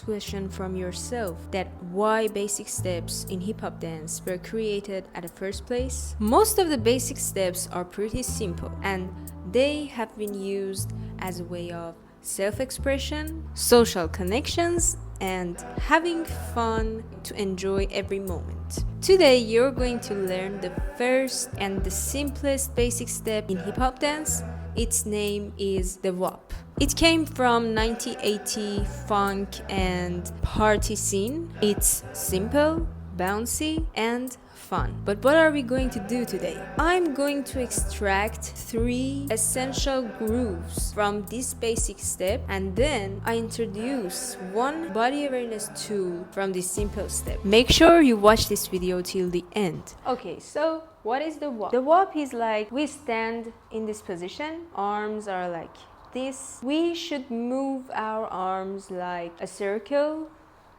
next question from yourself, that why basic steps in hip hop dance were created at the first place? Most of the basic steps are pretty simple and they have been used as a way of self-expression, social connections, and having fun to enjoy every moment. Today you're going to learn the first and the simplest basic step in hip hop dance. Its name is the WAP. It came from 1980 funk and party scene. It's simple, bouncy, and fun. But what are we going to do today? I'm going to extract 3 essential grooves from this basic step, and then I introduce one body awareness tool from this simple step. Make sure you watch this video till the end. Okay, so what is the WAP? The WAP is like we stand in this position, arms are like this. We should move our arms like a circle,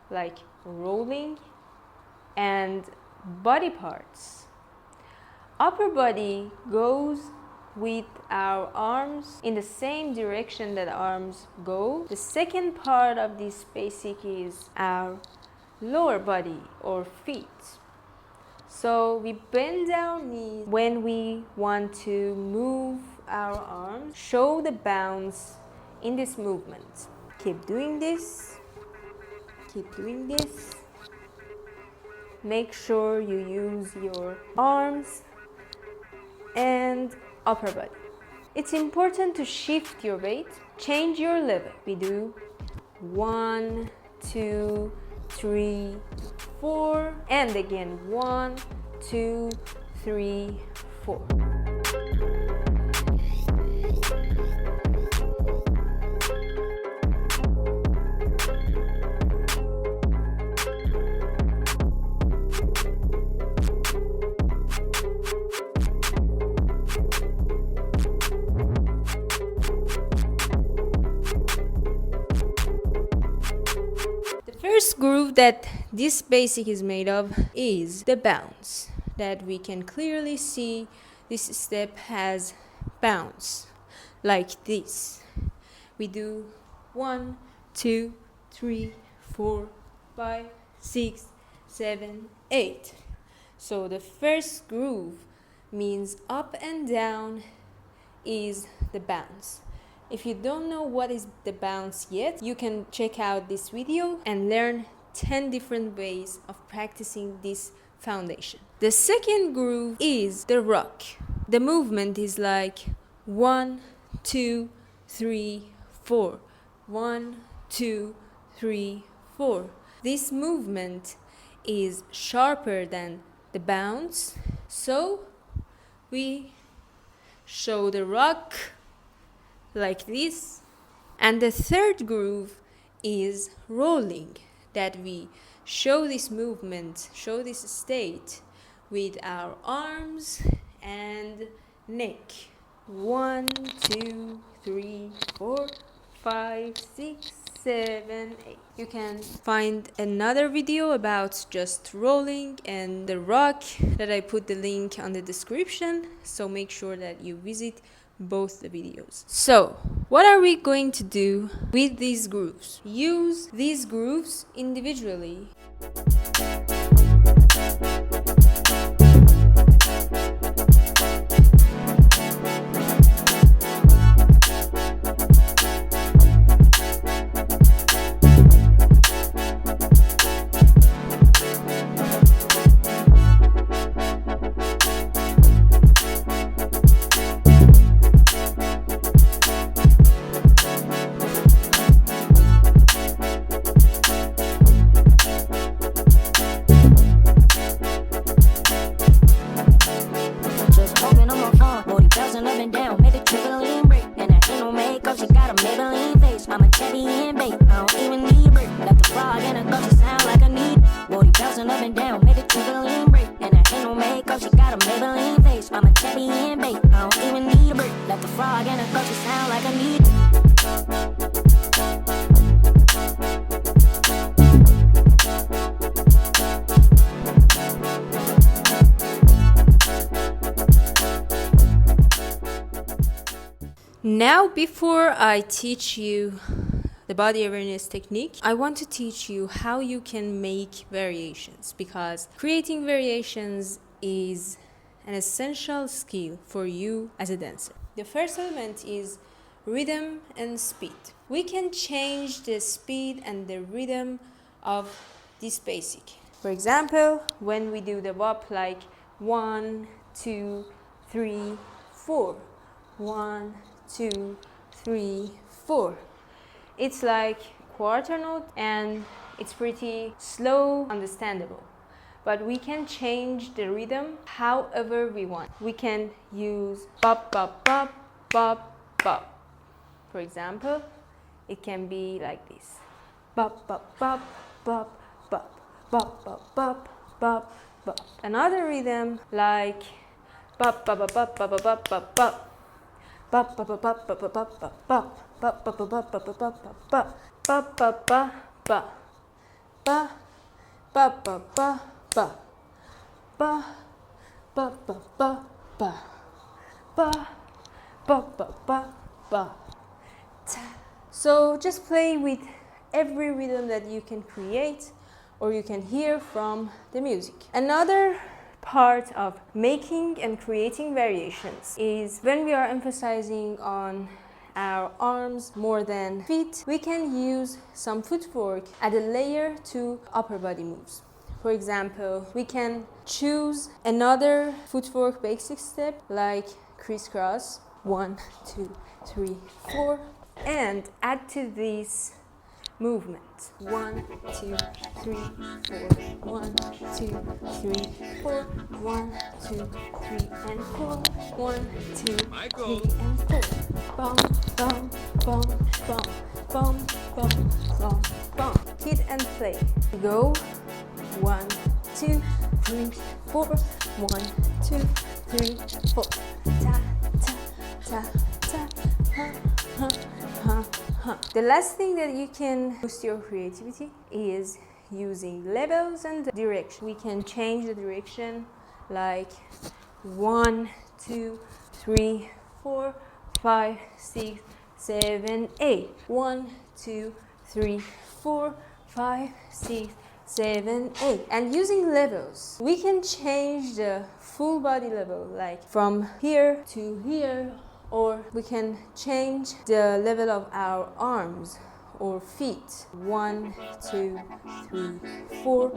like rolling, and body parts. Upper body goes with our arms in the same direction that arms go. The second part of this basic is our lower body or feet. So we bend our knees when we want to move our arms. Show the bounce in this movement. Keep doing this. Keep doing this. Make sure you use your arms and upper body. It's important to shift your weight, change your level. We do 1, 2, 3, 4, and again 1, 2, 3, 4. First groove that this basic is made of is the bounce. That we can clearly see this step has bounce like this. We do 1, 2, 3, 4, 5, 6, 7, 8. So the first groove means up and down is the bounce. If you don't know what is the bounce yet, you can check out this video and learn 10 different ways of practicing this foundation. The second groove is the rock. The movement is like 1, 2, 3, 4. 1, 2, 3, 4. This movement is sharper than the bounce, so we show the rock like this. And the third groove is rolling, that we show this movement, show this state with our arms and neck. 1, 2, 3, 4, 5, 6, 7, 8. You can find another video about just rolling and the rock that I put the link on the description, so make sure that you visit both the videos. So what are we going to do with these grooves? Use these grooves individually. Now, before I teach you the body awareness technique, I want to teach you how you can make variations, because creating variations is an essential skill for you as a dancer. The first element is rhythm and speed. We can change the speed and the rhythm of this basic. For example, when we do the bop, like 1, 2, 3, 4. 1, 2, 3, 4. It's like quarter note and it's pretty slow, understandable. But we can change the rhythm however we want. We can use bop, bop, bop, bop, bop. For example, it can be like this. Bop, bop, bop, bop, bop, bop, bop, bop, bop, bop. Another rhythm like bop, bop, bop, bop, bop, bop, bop, bop. Bop, bop, bop, bop, bop, bop, bop, bop, bop, bop, bop, bop, bop, bop, bop, bop, bop, bop, bop, bop. Ba, ba, ba, ba, ba, ba, ba, ba, ba, ba, ba, ba, ba, ba, ba. So just play with every rhythm that you can create or you can hear from the music. Another part of making and creating variations is when we are emphasizing on our arms more than feet, we can use some footwork, add a layer to upper body moves. For example, we can choose another footwork basic step like crisscross, 1, 2, 3, 4, and add to this movement 1, 2, 3, 4, 1, 2, 3, 4, 1, 2, 3, and 4, 1, 2, 3, and 4. Bum, bum, bum, bum, bum, bum, bum, bum. Hit and play. Go. 1, 2, 3, 4. 1, 2, 3, 4. Ta, ta, ta, ta, ha, ha, ha. The last thing that you can boost your creativity is using levels and direction. We can change the direction like 1, 2, 3, 4, 5, 6, 7, 8. 1, 2, 3, 4, 5, 6, 7, 8. And using levels, we can change the full body level, like from here to here, or we can change the level of our arms or feet. 1, 2, 3, 4,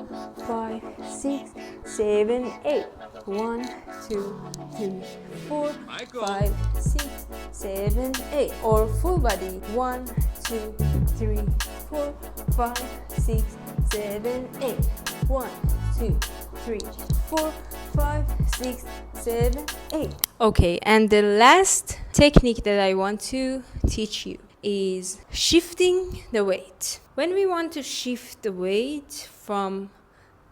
5, 6, 7, 8. 1, 2, 3, 4, 5, 6, 7, 8. Or full body. 1, 2, 3, 4, 5, 6, 7, 8. 1, 2, 3, 4, 5, 6, 7, 8. Okay, and the last technique that I want to teach you is shifting the weight. When we want to shift the weight from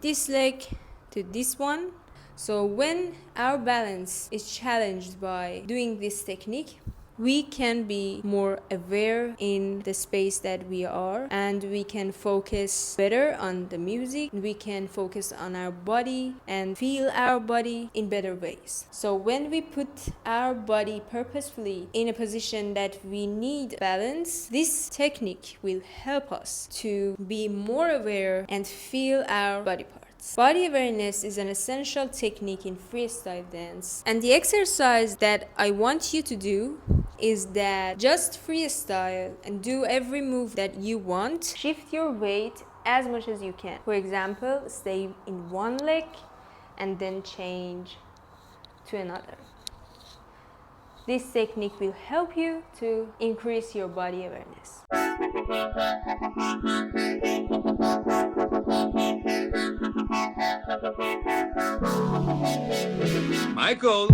this leg to this one, so when our balance is challenged by doing this technique, we can be more aware in the space that we are, and we can focus better on the music. We can focus on our body and feel our body in better ways. So when we put our body purposefully in a position that we need balance, this technique will help us to be more aware and feel our body parts. Body awareness is an essential technique in freestyle dance, and the exercise that I want you to do is that just freestyle and do every move that you want. Shift your weight as much as you can. For example, stay in one leg and then change to another. This technique will help you to increase your body awareness. Michael!